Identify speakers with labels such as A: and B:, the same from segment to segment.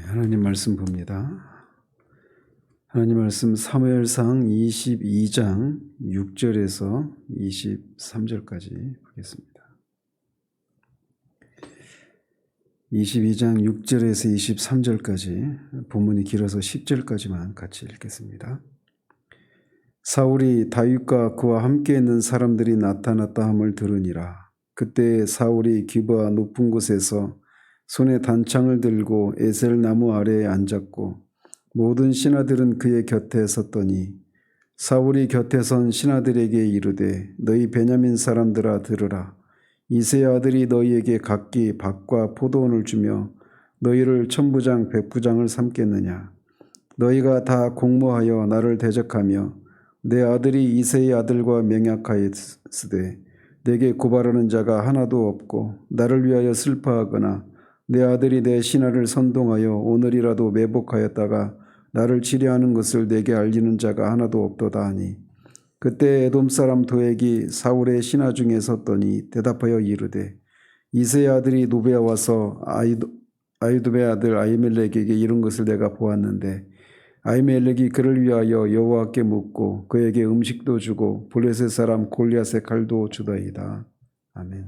A: 하나님 말씀 봅니다. 하나님 말씀 사무엘상 22장 6절에서 23절까지 보겠습니다. 22장 6절에서 23절까지, 본문이 길어서 10절까지만 같이 읽겠습니다. 사울이 다윗과 그와 함께 있는 사람들이 나타났다 함을 들으니라. 그때 사울이 기브아 높은 곳에서 손에 단창을 들고 에셀 나무 아래에 앉았고 모든 신하들은 그의 곁에 섰더니 사울이 곁에 선 신하들에게 이르되 너희 베냐민 사람들아 들으라. 이새의 아들이 너희에게 각기 밭과 포도원을 주며 너희를 천부장 백부장을 삼겠느냐. 너희가 다 공모하여 나를 대적하며 내 아들이 이새의 아들과 맹약하였으되 내게 고발하는 자가 하나도 없고 나를 위하여 슬퍼하거나 내 아들이 내 신하를 선동하여 오늘이라도 매복하였다가 나를 치려하는 것을 내게 알리는 자가 하나도 없도다 하니 그때 에돔 사람 도액이 사울의 신하 중에 섰더니 대답하여 이르되 이새의 아들이 노베에 와서 아히두베의 아들 아히멜렉에게 이른 것을 내가 보았는데 아히멜렉이 그를 위하여 여호와께 묻고 그에게 음식도 주고 블레셋 사람 골리앗의 칼도 주더이다. 아멘.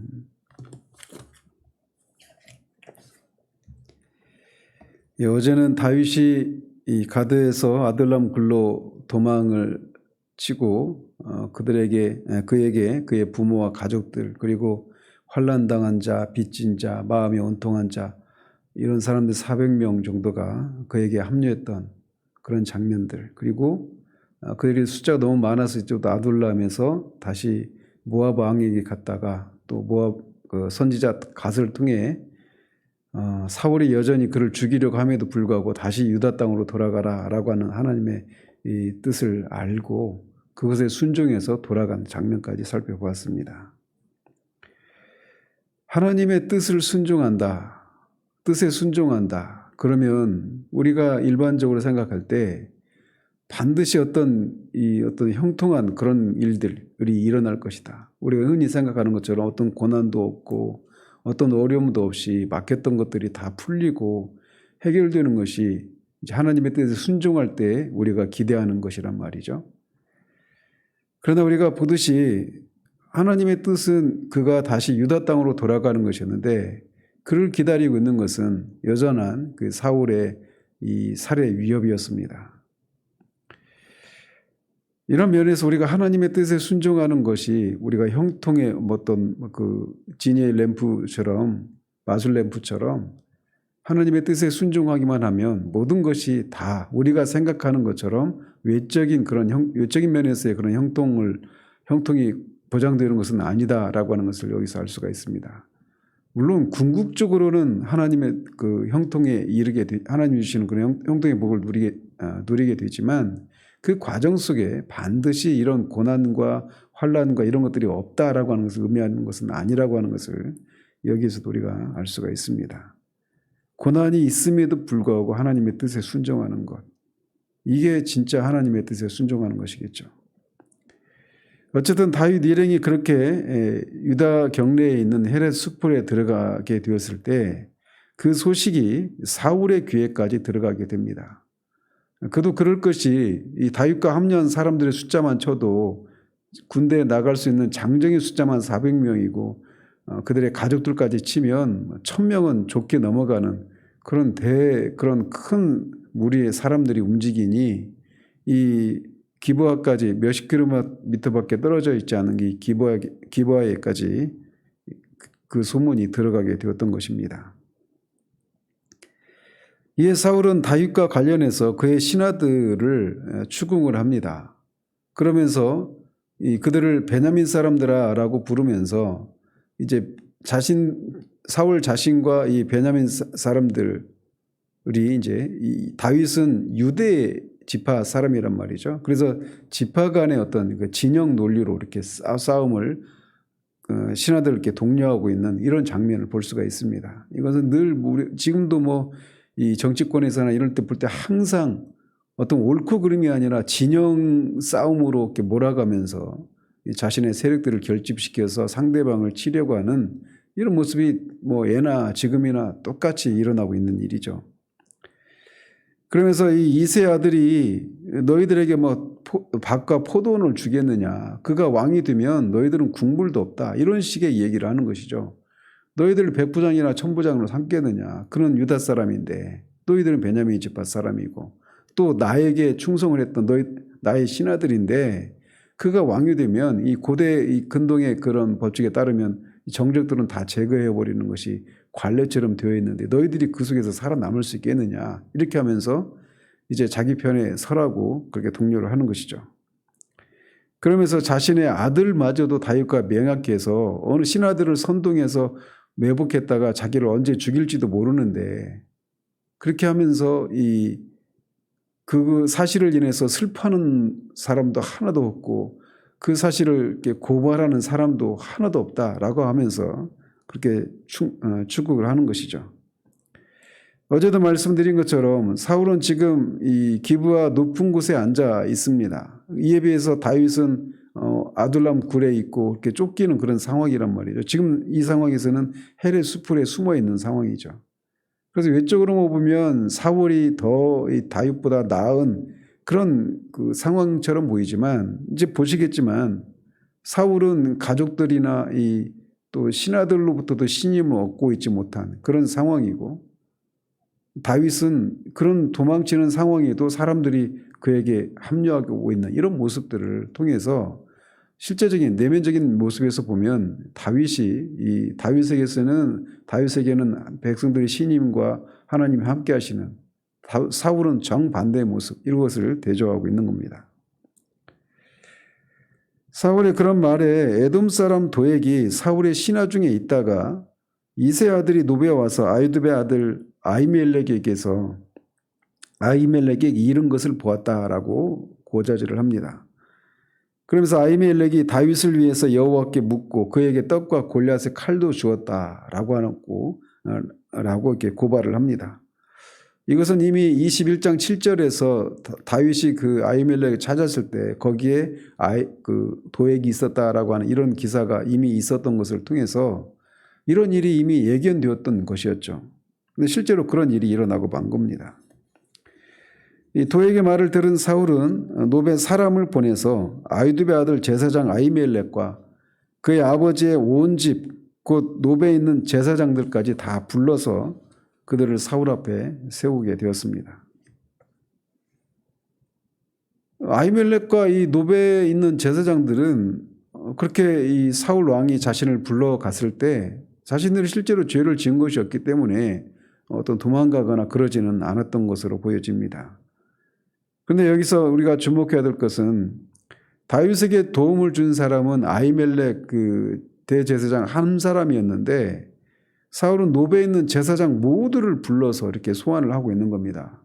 A: 어제는 다윗이 이 가드에서 아둘람 굴로 도망을 치고 그에게 그의 부모와 가족들 그리고 환난당한 자, 빚진 자, 마음이 온통한 자 이런 사람들 400명 정도가 그에게 합류했던 그런 장면들, 그리고 그들이 숫자가 너무 많아서 이쪽 아둘람에서 다시 모압 왕에게 갔다가 또 모압 선지자 갓을 통해 사울이 여전히 그를 죽이려고 함에도 불구하고 다시 유다 땅으로 돌아가라라고 하는 하나님의 이 뜻을 알고 그것에 순종해서 돌아간 장면까지 살펴보았습니다. 하나님의 뜻을 순종한다, 뜻에 순종한다. 그러면 우리가 일반적으로 생각할 때 반드시 어떤 형통한 그런 일들이 일어날 것이다. 우리가 흔히 생각하는 것처럼 어떤 고난도 없고 어떤 어려움도 없이 막혔던 것들이 다 풀리고 해결되는 것이 이제 하나님의 뜻에 순종할 때 우리가 기대하는 것이란 말이죠. 그러나 우리가 보듯이 하나님의 뜻은 그가 다시 유다 땅으로 돌아가는 것이었는데 그를 기다리고 있는 것은 여전한 그 사울의 이 살해 위협이었습니다. 이런 면에서 우리가 하나님의 뜻에 순종하는 것이 우리가 형통의 어떤 지니의 램프처럼 마술 램프처럼 하나님의 뜻에 순종하기만 하면 모든 것이 다 우리가 생각하는 것처럼 외적인 면에서의 그런 형통이 보장되는 것은 아니다라고 하는 것을 여기서 알 수가 있습니다. 물론 궁극적으로는 하나님의 그 형통에 하나님이 주시는 그런 형통의 복을 누리게 되지만 그 과정 속에 반드시 이런 고난과 환난과 이런 것들이 없다라고 하는 것을 의미하는 것은 아니라고 하는 것을 여기에서도 우리가 알 수가 있습니다. 고난이 있음에도 불구하고 하나님의 뜻에 순종하는 것, 이게 진짜 하나님의 뜻에 순종하는 것이겠죠. 어쨌든 다윗 일행이 그렇게 유다 경내에 있는 헤렛 수풀에 들어가게 되었을 때 그 소식이 사울의 귀에까지 들어가게 됩니다. 그도 그럴 것이 이 다윗과 합류한 사람들의 숫자만 쳐도 군대에 나갈 수 있는 장정의 숫자만 400명이고 그들의 가족들까지 치면 1000명은 좋게 넘어가는 그런 큰 무리의 사람들이 움직이니 이 기브아까지 몇십 킬로미터밖에 떨어져 있지 않은 이 기브아에까지 그 소문이 들어가게 되었던 것입니다. 이에 사울은 다윗과 관련해서 그의 신하들을 추궁을 합니다. 그러면서 그들을 베냐민 사람들아라고 부르면서 이제 사울 자신과 이 베냐민 사람들이 이제 다윗은 유대 지파 사람이란 말이죠. 그래서 지파 간의 어떤 그 진영 논리로 이렇게 싸움을 신하들을 이렇게 독려하고 있는 이런 장면을 볼 수가 있습니다. 이것은 늘 지금도 이 정치권에서나 이럴 때 볼 때 항상 어떤 옳고 그름이 아니라 진영 싸움으로 이렇게 몰아가면서 자신의 세력들을 결집시켜서 상대방을 치려고 하는 이런 모습이 예나 지금이나 똑같이 일어나고 있는 일이죠. 그러면서 이 이세 아들이 너희들에게 뭐 밭과 포도원을 주겠느냐. 그가 왕이 되면 너희들은 국물도 없다. 이런 식의 얘기를 하는 것이죠. 너희들 백부장이나 천부장으로 삼겠느냐. 그는 유다 사람인데 너희들은 베냐민 지파 사람이고 또 나에게 충성을 했던 나의 신하들인데 그가 왕이 되면 이 고대 이 근동의 그런 법칙에 따르면 정적들은 다 제거해버리는 것이 관례처럼 되어 있는데 너희들이 그 속에서 살아남을 수 있겠느냐. 이렇게 하면서 이제 자기 편에 서라고 그렇게 독려를 하는 것이죠. 그러면서 자신의 아들마저도 다윗과 맹약해 해서 어느 신하들을 선동해서 매복했다가 자기를 언제 죽일지도 모르는데 그렇게 하면서 그 사실을 인해서 슬퍼하는 사람도 하나도 없고 그 사실을 이렇게 고발하는 사람도 하나도 없다라고 하면서 그렇게 축복을 하는 것이죠. 어제도 말씀드린 것처럼 사울은 지금 이 기브아 높은 곳에 앉아 있습니다. 이에 비해서 다윗은 아둘람 굴에 있고 이렇게 쫓기는 그런 상황이란 말이죠. 지금 이 상황에서는 헬의 수풀에 숨어 있는 상황이죠. 그래서 외적으로 보면 사울이 더 다윗보다 나은 그런 그 상황처럼 보이지만 이제 보시겠지만 사울은 가족들이나 또 신하들로부터도 신임을 얻고 있지 못한 그런 상황이고 다윗은 그런 도망치는 상황에도 사람들이 그에게 합류하고 있는 이런 모습들을 통해서 실제적인 내면적인 모습에서 보면 다윗에게는 백성들의 신임과 하나님이 함께 하시는 사울은 정반대의 모습 이것을 대조하고 있는 겁니다. 사울의 그런 말에 에돔 사람 도액이 사울의 신하 중에 있다가 이세 아들이 노베에 와서 아이두베 아들 아히멜렉에게서 아히멜렉에게 잃은 것을 보았다라고 고자질을 합니다. 그러면서 아히멜렉이 다윗을 위해서 여호와께 묻고 그에게 떡과 골리앗의 칼도 주었다라고 라고 이렇게 고발을 합니다. 이것은 이미 21장 7절에서 다윗이 그 아히멜렉을 찾았을 때 거기에 그 도액이 있었다라고 하는 이런 기사가 이미 있었던 것을 통해서 이런 일이 이미 예견되었던 것이었죠. 근데 실제로 그런 일이 일어나고 만 겁니다. 이 도액의 말을 들은 사울은 노베 사람을 보내서 아히두베 아들 제사장 아히멜렉과 그의 아버지의 온 집 곧 노베에 있는 제사장들까지 다 불러서 그들을 사울 앞에 세우게 되었습니다. 아히멜렉과 이 노베에 있는 제사장들은 그렇게 이 사울 왕이 자신을 불러갔을 때 자신들이 실제로 죄를 지은 것이었기 때문에 어떤 도망가거나 그러지는 않았던 것으로 보여집니다. 그런데 여기서 우리가 주목해야 될 것은 다윗에게 도움을 준 사람은 아히멜렉 그 대제사장 한 사람이었는데 사울은 노베에 있는 제사장 모두를 불러서 이렇게 소환을 하고 있는 겁니다.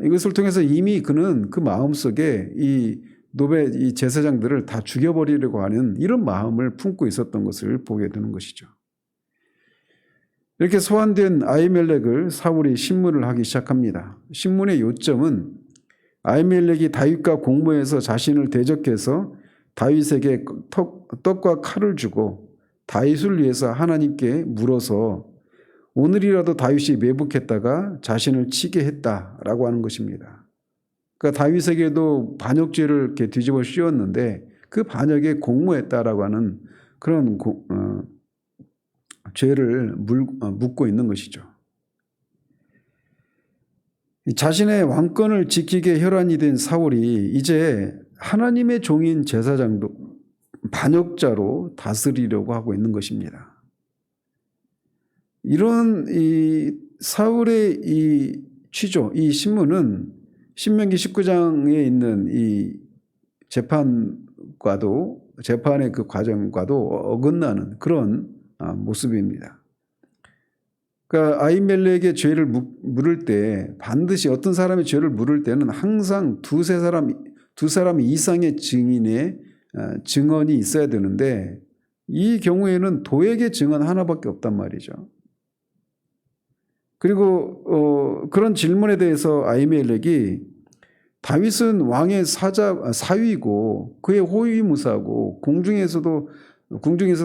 A: 이것을 통해서 이미 그는 그 마음속에 이 제사장들을 다 죽여버리려고 하는 이런 마음을 품고 있었던 것을 보게 되는 것이죠. 이렇게 소환된 아히멜렉을 사울이 신문을 하기 시작합니다. 신문의 요점은 아히멜렉이 다윗과 공모해서 자신을 대적해서 다윗에게 떡과 칼을 주고 다윗을 위해서 하나님께 물어서 오늘이라도 다윗이 매복했다가 자신을 치게 했다라고 하는 것입니다. 그러니까 다윗에게도 반역죄를 이렇게 뒤집어 씌웠는데 그 반역에 공모했다라고 하는 그런 죄를 묻고 있는 것이죠. 자신의 왕권을 지키게 혈안이 된 사울이 이제 하나님의 종인 제사장도 반역자로 다스리려고 하고 있는 것입니다. 이런 사울의 이 취조, 이 신문은 신명기 19장에 있는 이 재판의 그 과정과도 어긋나는 그런 모습입니다. 그러니까 아히멜렉의 죄를 물을 때 반드시 어떤 사람의 죄를 물을 때는 항상 두 사람 이상의 증언이 있어야 되는데 이 경우에는 도액의 증언 하나밖에 없단 말이죠. 그리고 그런 질문에 대해서 아히멜렉이 다윗은 왕의 사위고 그의 호위무사고 궁중에서도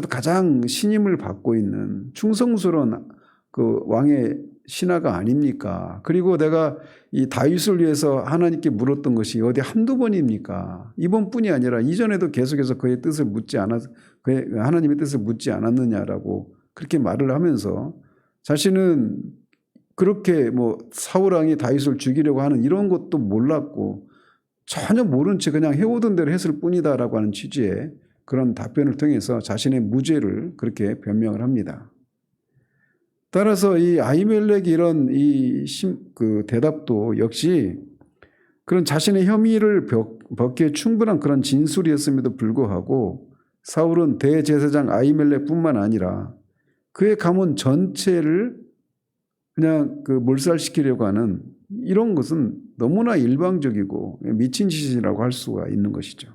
A: 가장 신임을 받고 있는 충성스러운 그 왕의 신하가 아닙니까? 그리고 내가 이 다윗을 위해서 하나님께 물었던 것이 어디 한두 번입니까? 이번뿐이 아니라 이전에도 계속해서 그의 뜻을 묻지 않았, 하나님의 뜻을 묻지 않았느냐라고 그렇게 말을 하면서 자신은 그렇게 뭐 사울 왕이 다윗을 죽이려고 하는 이런 것도 몰랐고 전혀 모른 채 그냥 해오던 대로 했을 뿐이다라고 하는 취지의 그런 답변을 통해서 자신의 무죄를 그렇게 변명을 합니다. 따라서 이 아히멜렉이 이런 그 대답도 역시 그런 자신의 혐의를 벗기에 충분한 그런 진술이었음에도 불구하고 사울은 대제사장 아히멜렉뿐만 아니라 그의 가문 전체를 그냥 그 몰살시키려고 하는 이런 것은 너무나 일방적이고 미친 짓이라고 할 수가 있는 것이죠.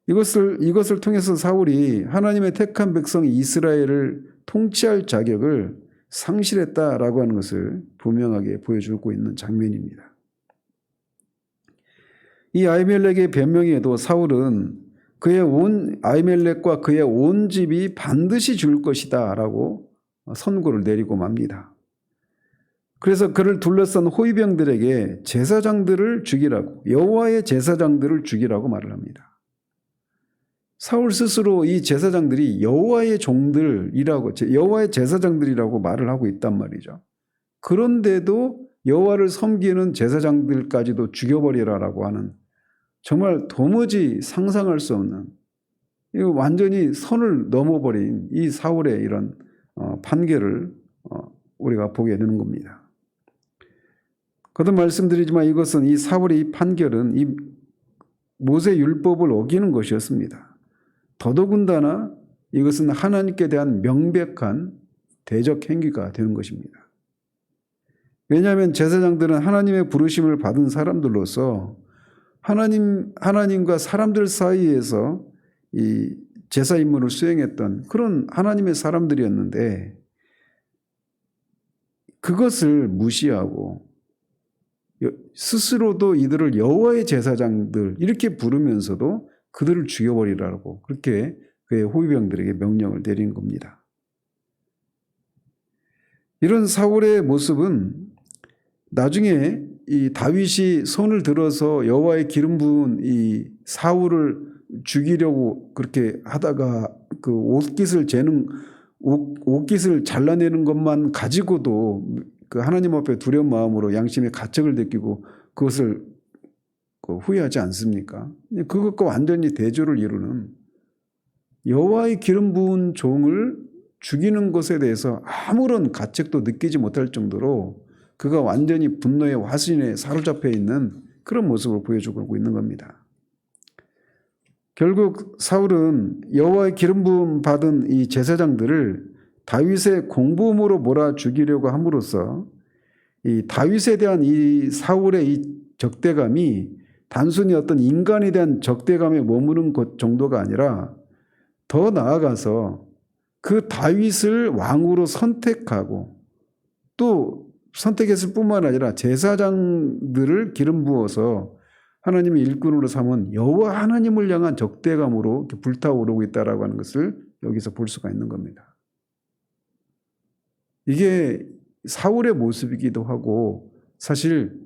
A: 이것을 통해서 사울이 하나님의 택한 백성 이스라엘을 통치할 자격을 상실했다라고 하는 것을 분명하게 보여주고 있는 장면입니다. 이 아히멜렉의 변명에도 사울은 아히멜렉과 그의 온 집이 반드시 죽을 것이다라고 선고를 내리고 맙니다. 그래서 그를 둘러싼 호위병들에게 제사장들을 죽이라고, 여호와의 제사장들을 죽이라고 말을 합니다. 사울 스스로 이 제사장들이 여호와의 종들이라고, 여호와의 제사장들이라고 말을 하고 있단 말이죠. 그런데도 여호와를 섬기는 제사장들까지도 죽여버리라라고 하는 정말 도무지 상상할 수 없는, 완전히 선을 넘어버린 이 사울의 이런 판결을 우리가 보게 되는 겁니다. 거듭 말씀드리지만 이것은 이 사울의 이 판결은 이 모세 율법을 어기는 것이었습니다. 더더군다나 이것은 하나님께 대한 명백한 대적 행위가 되는 것입니다. 왜냐하면 제사장들은 하나님의 부르심을 받은 사람들로서 하나님과 사람들 사이에서 이 제사 임무를 수행했던 그런 하나님의 사람들이었는데 그것을 무시하고 스스로도 이들을 여호와의 제사장들 이렇게 부르면서도 그들을 죽여버리라고 그렇게 그의 호위병들에게 명령을 내린 겁니다. 이런 사울의 모습은 나중에 이 다윗이 손을 들어서 여호와의 기름 부은 이 사울을 죽이려고 그렇게 하다가 그 옷깃을 잘라내는 것만 가지고도 그 하나님 앞에 두려운 마음으로 양심의 가책을 느끼고 그것을 후회하지 않습니까? 그것과 완전히 대조를 이루는 여호와의 기름 부은 종을 죽이는 것에 대해서 아무런 가책도 느끼지 못할 정도로 그가 완전히 분노의 화신에 사로잡혀 있는 그런 모습을 보여주고 있는 겁니다. 결국 사울은 여호와의 기름 부음 받은 이 제사장들을 다윗의 공범으로 몰아 죽이려고 함으로써 이 다윗에 대한 이 사울의 이 적대감이 단순히 어떤 인간에 대한 적대감에 머무는 것 정도가 아니라 더 나아가서 그 다윗을 왕으로 선택하고 또 선택했을 뿐만 아니라 제사장들을 기름 부어서 하나님의 일꾼으로 삼은 여호와 하나님을 향한 적대감으로 불타오르고 있다라고 하는 것을 여기서 볼 수가 있는 겁니다. 이게 사울의 모습이기도 하고 사실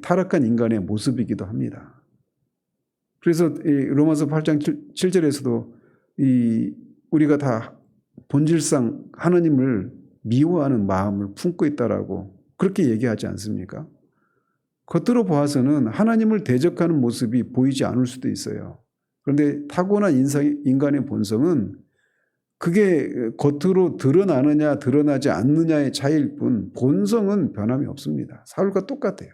A: 타락한 인간의 모습이기도 합니다. 그래서 로마서 8장 7절에서도 우리가 다 본질상 하나님을 미워하는 마음을 품고 있다라고 그렇게 얘기하지 않습니까? 겉으로 보아서는 하나님을 대적하는 모습이 보이지 않을 수도 있어요. 그런데 타고난 인간의 본성은 그게 겉으로 드러나느냐 드러나지 않느냐의 차이일 뿐 본성은 변함이 없습니다. 사울과 똑같아요.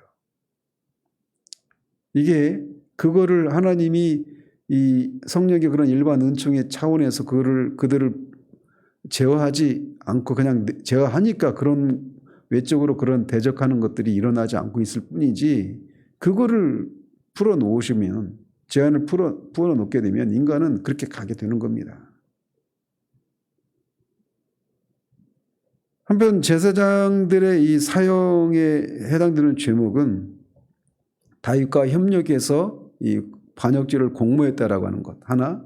A: 이게 그거를 하나님이 이 성령의 그런 일반 은총의 차원에서 그들을 제어하지 않고 그냥 제어하니까 그런 외적으로 그런 대적하는 것들이 일어나지 않고 있을 뿐이지 그거를 풀어놓으시면 제한을 풀어놓게 되면 인간은 그렇게 가게 되는 겁니다. 한편 제사장들의 이 사형에 해당되는 죄목은 다윗과 협력해서 이 반역죄를 공모했다라고 하는 것 하나,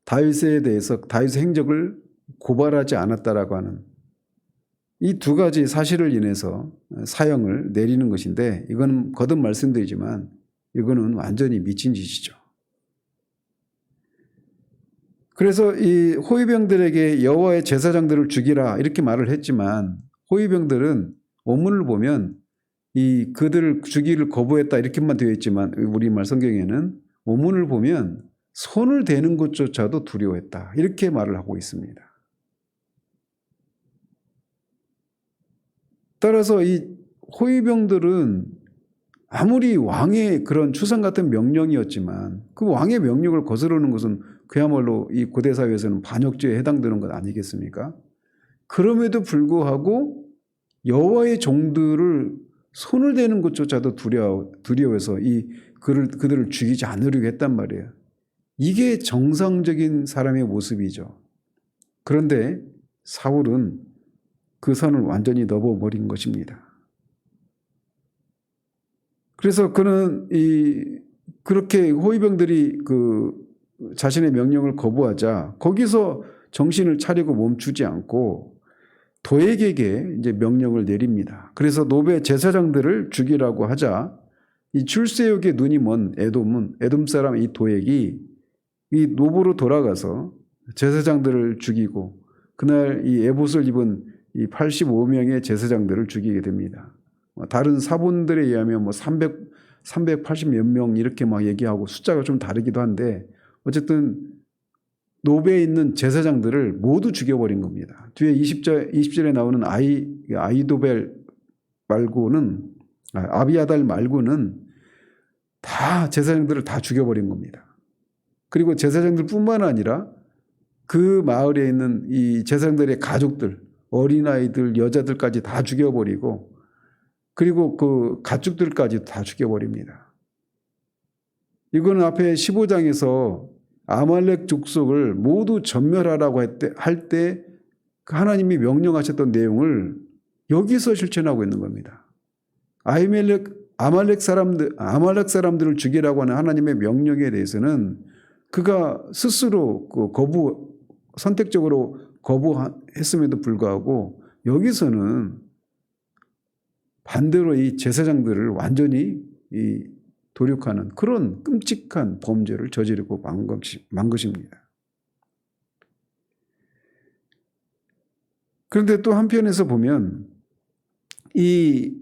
A: 다윗에 대해서 다윗의 행적을 고발하지 않았다라고 하는 이 두 가지 사실을 인해서 사형을 내리는 것인데, 이건 거듭 말씀드리지만 이거는 완전히 미친 짓이죠. 그래서 이 호위병들에게 여호와의 제사장들을 죽이라 이렇게 말을 했지만, 호위병들은 원문을 보면 이 그들을 죽이기를 거부했다 이렇게만 되어 있지만, 우리말 성경에는 원문을 보면 손을 대는 것조차도 두려워했다 이렇게 말을 하고 있습니다. 따라서 이 호위병들은 아무리 왕의 그런 추상 같은 명령이었지만 그 왕의 명령을 거스르는 것은 그야말로 이 고대 사회에서는 반역죄에 해당되는 것 아니겠습니까? 그럼에도 불구하고 여호와의 종들을 손을 대는 것조차도 두려워해서 그들을 죽이지 않으려고 했단 말이에요. 이게 정상적인 사람의 모습이죠. 그런데 사울은 그 선을 완전히 넘어버린 것입니다. 그래서 그는 그렇게 호위병들이 자신의 명령을 거부하자 거기서 정신을 차리고 멈추지 않고 도액에게 이제 명령을 내립니다. 그래서 노베 제사장들을 죽이라고 하자 이 출세욕에 눈이 먼 에돔 사람 이 도액이 이 노보로 돌아가서 제사장들을 죽이고 그날 이 에봇을 입은 이 85명의 제사장들을 죽이게 됩니다. 다른 사본들에 의하면 380 몇 명 이렇게 막 얘기하고 숫자가 좀 다르기도 한데 어쨌든 노베에 있는 제사장들을 모두 죽여버린 겁니다. 뒤에 20절에 나오는 아이도벨 말고는 아비아달 말고는 다 제사장들을 다 죽여버린 겁니다. 그리고 제사장들뿐만 아니라 그 마을에 있는 이 제사장들의 가족들, 어린아이들, 여자들까지 다 죽여버리고 그리고 그 가축들까지 다 죽여버립니다. 이거는 앞에 15장에서 아말렉 족속을 모두 전멸하라고 할 때 하나님이 명령하셨던 내용을 여기서 실천하고 있는 겁니다. 아말렉 사람들을 죽이라고 하는 하나님의 명령에 대해서는 그가 스스로 선택적으로 거부했음에도 불구하고 여기서는 반대로 이 제사장들을 완전히 도륙하는 그런 끔찍한 범죄를 저지르고 만 것입니다. 그런데 또 한편에서 보면 이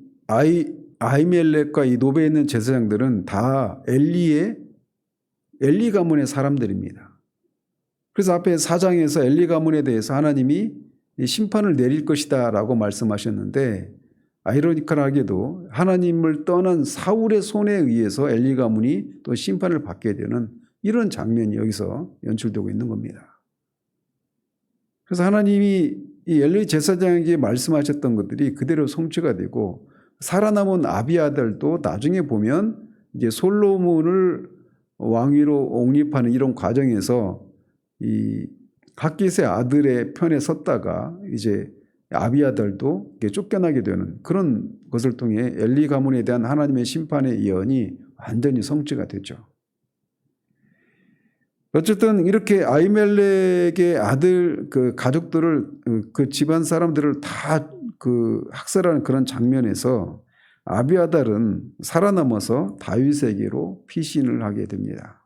A: 아히멜렉과 이 노베에 있는 제사장들은 다 엘리 가문의 사람들입니다. 그래서 앞에 4장에서 엘리 가문에 대해서 하나님이 심판을 내릴 것이다 라고 말씀하셨는데 아이러니컬하게도 하나님을 떠난 사울의 손에 의해서 엘리 가문이 또 심판을 받게 되는 이런 장면이 여기서 연출되고 있는 겁니다. 그래서 하나님이 이 엘리 제사장에게 말씀하셨던 것들이 그대로 성취가 되고 살아남은 아비아들도 나중에 보면 이제 솔로몬을 왕위로 옹립하는 이런 과정에서 이 갓깃의 아들의 편에 섰다가 이제 아비아들도 쫓겨나게 되는 그런 것을 통해 엘리 가문에 대한 하나님의 심판의 예언이 완전히 성취가 됐죠. 어쨌든 이렇게 아히멜렉의 아들 그 가족들을 그 집안 사람들을 다 학살하는 그런 장면에서 아비아달은 살아남아서 다윗에게로 피신을 하게 됩니다.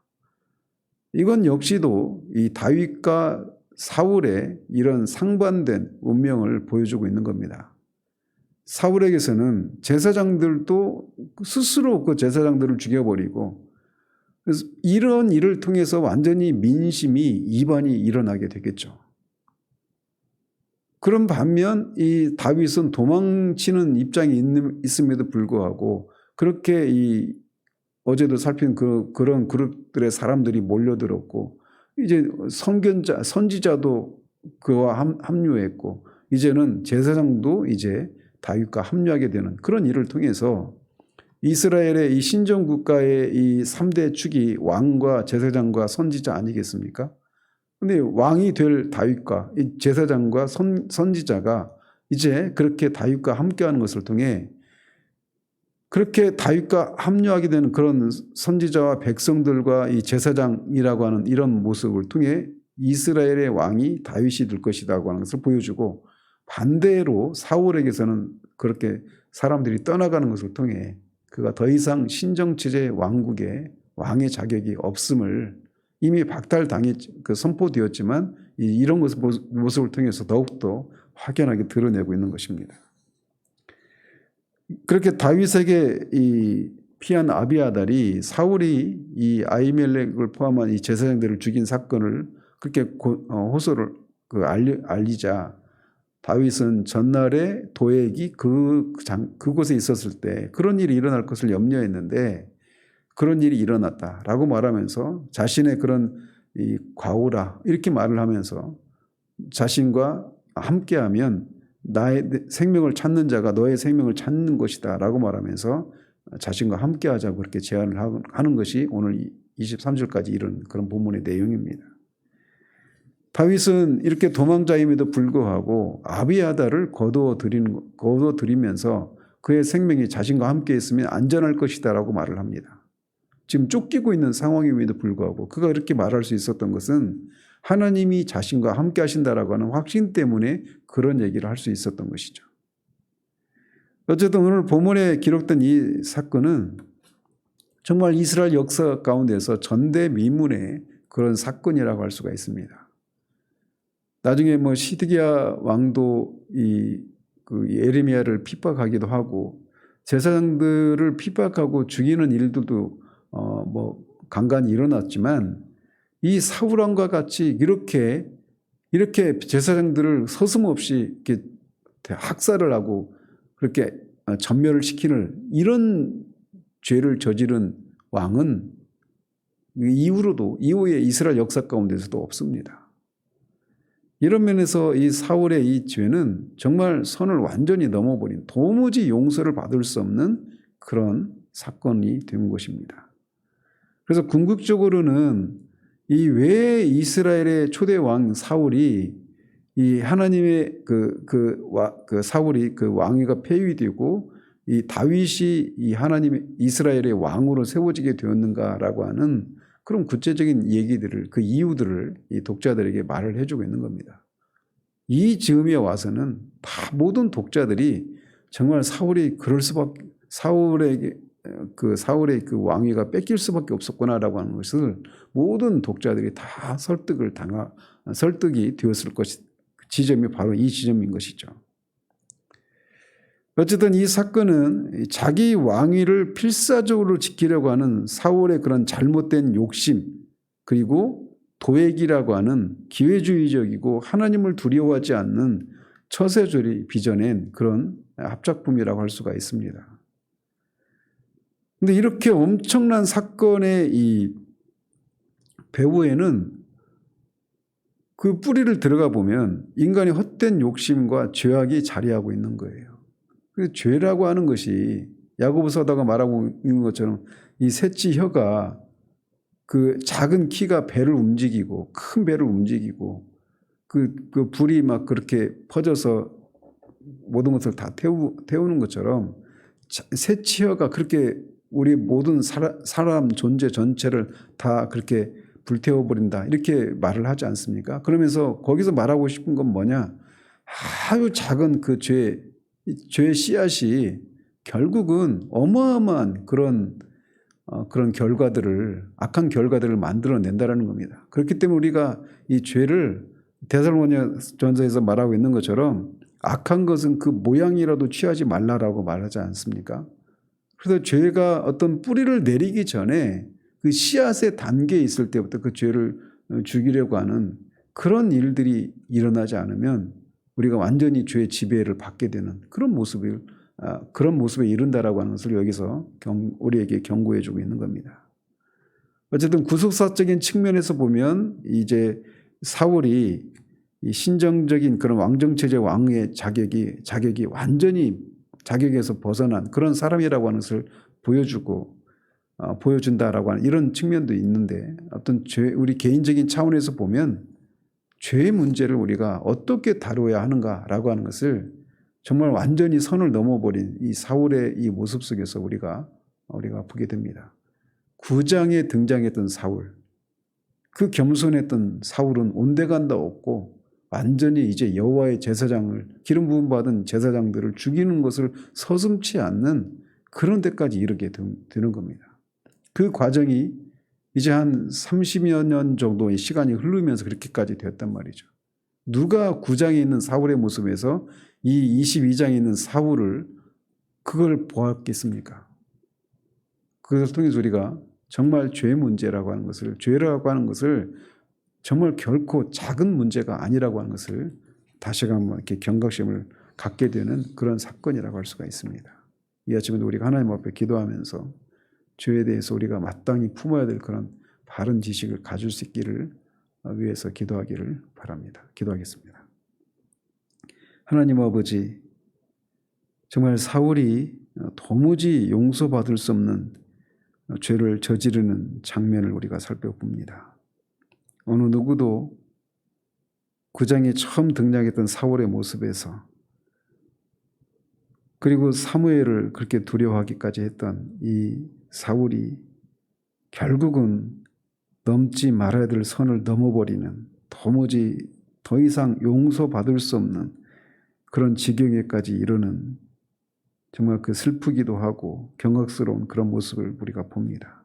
A: 이건 역시도 이 다윗과 사울의 이런 상반된 운명을 보여주고 있는 겁니다. 사울에게서는 제사장들도 스스로 그 제사장들을 죽여버리고 그래서 이런 일을 통해서 완전히 민심이 이반이 일어나게 되겠죠. 그런 반면 이 다윗은 도망치는 입장이 있음에도 불구하고 그렇게 어제도 살핀 그런 그룹들의 사람들이 몰려들었고 이제 선지자도 그와 합류했고 이제는 제사장도 이제 다윗과 합류하게 되는 그런 일을 통해서 이스라엘의 이 신정 국가의 이 3대 축이 왕과 제사장과 선지자 아니겠습니까? 근데 왕이 될 다윗과 이 제사장과 선지자가 이제 그렇게 다윗과 함께하는 것을 통해 그렇게 다윗과 합류하게 되는 그런 선지자와 백성들과 이 제사장이라고 하는 이런 모습을 통해 이스라엘의 왕이 다윗이 될 것이라고 하는 것을 보여주고 반대로 사울에게서는 그렇게 사람들이 떠나가는 것을 통해 그가 더 이상 신정체제 왕국의 왕의 자격이 없음을 이미 선포되었지만 이런 모습을 통해서 더욱더 확연하게 드러내고 있는 것입니다. 그렇게 다윗에게 이 피한 아비아달이 사울이 이 아히멜렉을 포함한 이 제사장들을 죽인 사건을 그렇게 호소를 알리자 다윗은 전날에 도액이 그곳에 있었을 때 그런 일이 일어날 것을 염려했는데 그런 일이 일어났다라고 말하면서 자신의 그런 이 과오라 이렇게 말을 하면서 자신과 함께하면 나의 생명을 찾는 자가 너의 생명을 찾는 것이다 라고 말하면서 자신과 함께하자고 그렇게 제안을 하는 것이 오늘 23절까지 이런 그런 본문의 내용입니다. 다윗은 이렇게 도망자임에도 불구하고 아비아달을 거두어들이면서 그의 생명이 자신과 함께 있으면 안전할 것이다 라고 말을 합니다. 지금 쫓기고 있는 상황임에도 불구하고 그가 이렇게 말할 수 있었던 것은 하나님이 자신과 함께 하신다라고 하는 확신 때문에 그런 얘기를 할 수 있었던 것이죠. 어쨌든 오늘 본문에 기록된 이 사건은 정말 이스라엘 역사 가운데서 전대미문의 그런 사건이라고 할 수가 있습니다. 나중에 시드기야 왕도 그 예레미야를 핍박하기도 하고 제사장들을 핍박하고 죽이는 일들도 간간히 일어났지만 이 사울 왕과 같이 이렇게 제사장들을 서슴없이 이렇게 학살을 하고 그렇게 전멸을 시키는 이런 죄를 저지른 왕은 이후에 이스라엘 역사 가운데서도 없습니다. 이런 면에서 이 사울의 이 죄는 정말 선을 완전히 넘어버린 도무지 용서를 받을 수 없는 그런 사건이 된 것입니다. 그래서 궁극적으로는 왜 이스라엘의 초대 왕 사울이 이 하나님의 사울이 그 왕위가 폐위되고 이 다윗이 이 하나님의 이스라엘의 왕으로 세워지게 되었는가라고 하는 그런 구체적인 얘기들을 그 이유들을 이 독자들에게 말을 해주고 있는 겁니다. 이 즈음에 와서는 다 모든 독자들이 정말 사울의 그 왕위가 뺏길 수밖에 없었구나라고 하는 것을 모든 독자들이 다 설득이 되었을 지점이 바로 이 지점인 것이죠. 어쨌든 이 사건은 자기 왕위를 필사적으로 지키려고 하는 사울의 그런 잘못된 욕심 그리고 도액이라고 하는 기회주의적이고 하나님을 두려워하지 않는 처세술이 빚어낸 그런 합작품이라고 할 수가 있습니다. 그런데 이렇게 엄청난 사건의 이 배후에는 그 뿌리를 들어가 보면 인간의 헛된 욕심과 죄악이 자리하고 있는 거예요. 그 죄라고 하는 것이 야고보서다가 말하고 있는 것처럼 이 셋째 혀가 그 작은 키가 배를 움직이고 큰 배를 움직이고 그 불이 막 그렇게 퍼져서 모든 것을 다 태우는 것처럼 셋째 혀가 그렇게 우리 모든 사람 존재 전체를 다 그렇게 불태워버린다 이렇게 말을 하지 않습니까? 그러면서 거기서 말하고 싶은 건 뭐냐? 아주 작은 그 죄의 씨앗이 결국은 어마어마한 그런 악한 결과들을 만들어낸다라는 겁니다. 그렇기 때문에 우리가 이 죄를 데살로니가전서에서 말하고 있는 것처럼 악한 것은 그 모양이라도 취하지 말라라고 말하지 않습니까? 그래서 죄가 어떤 뿌리를 내리기 전에 그 씨앗의 단계에 있을 때부터 그 죄를 죽이려고 하는 그런 일들이 일어나지 않으면 우리가 완전히 죄의 지배를 받게 되는 그런 모습에 이른다라고 하는 것을 여기서 우리에게 경고해 주고 있는 겁니다. 어쨌든 구속사적인 측면에서 보면 이제 사울이 이 신정적인 그런 왕정체제 왕의 자격이 완전히 자격에서 벗어난 그런 사람이라고 하는 것을 보여준다라고 하는 이런 측면도 있는데 어떤 우리 개인적인 차원에서 보면 죄의 문제를 우리가 어떻게 다루어야 하는가라고 하는 것을 정말 완전히 선을 넘어버린 이 사울의 이 모습 속에서 우리가 보게 됩니다. 9장에 등장했던 사울, 그 겸손했던 사울은 온데간다 없고 완전히 이제 여호와의 제사장을, 기름 부음 받은 제사장들을 죽이는 것을 서슴지 않는 그런 데까지 이르게 되는 겁니다. 그 과정이 이제 한 30여 년 정도의 시간이 흐르면서 그렇게까지 되었단 말이죠. 누가 9장에 있는 사울의 모습에서 이 22장에 있는 사울을 그걸 보았겠습니까? 그것을 통해서 우리가 정말 죄 문제라고 하는 것을, 죄라고 하는 것을 정말 결코 작은 문제가 아니라고 하는 것을 다시 한번 이렇게 경각심을 갖게 되는 그런 사건이라고 할 수가 있습니다. 이 아침에도 우리가 하나님 앞에 기도하면서 죄에 대해서 우리가 마땅히 품어야 될 그런 바른 지식을 가질 수 있기를 위해서 기도하기를 바랍니다. 기도하겠습니다. 하나님 아버지, 정말 사울이 도무지 용서받을 수 없는 죄를 저지르는 장면을 우리가 살펴봅니다. 어느 누구도 9장에 처음 등장했던 사울의 모습에서, 그리고 사무엘을 그렇게 두려워하기까지 했던 이 사울이 결국은 넘지 말아야 될 선을 넘어버리는, 도무지 더 이상 용서받을 수 없는 그런 지경에까지 이르는 정말 그 슬프기도 하고 경악스러운 그런 모습을 우리가 봅니다.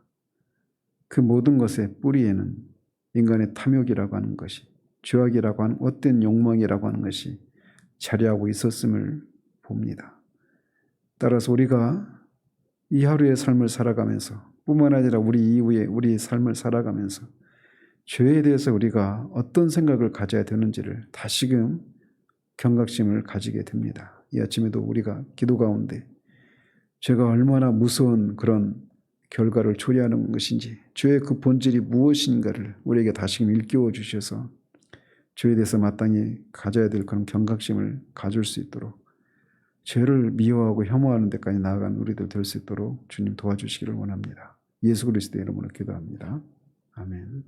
A: 그 모든 것의 뿌리에는 인간의 탐욕이라고 하는 것이, 죄악이라고 하는 헛된 욕망이라고 하는 것이 자리하고 있었음을 봅니다. 따라서 우리가 이 하루의 삶을 살아가면서, 뿐만 아니라 우리 이후에 우리의 삶을 살아가면서 죄에 대해서 우리가 어떤 생각을 가져야 되는지를 다시금 경각심을 가지게 됩니다. 이 아침에도 우리가 기도 가운데 죄가 얼마나 무서운 그런 결과를 초래하는 것인지, 죄의 그 본질이 무엇인가를 우리에게 다시금 일깨워 주셔서 죄에 대해서 마땅히 가져야 될 그런 경각심을 가질 수 있도록, 죄를 미워하고 혐오하는 데까지 나아간 우리들 될 수 있도록 주님 도와주시기를 원합니다. 예수 그리스도의 이름으로 기도합니다. 아멘.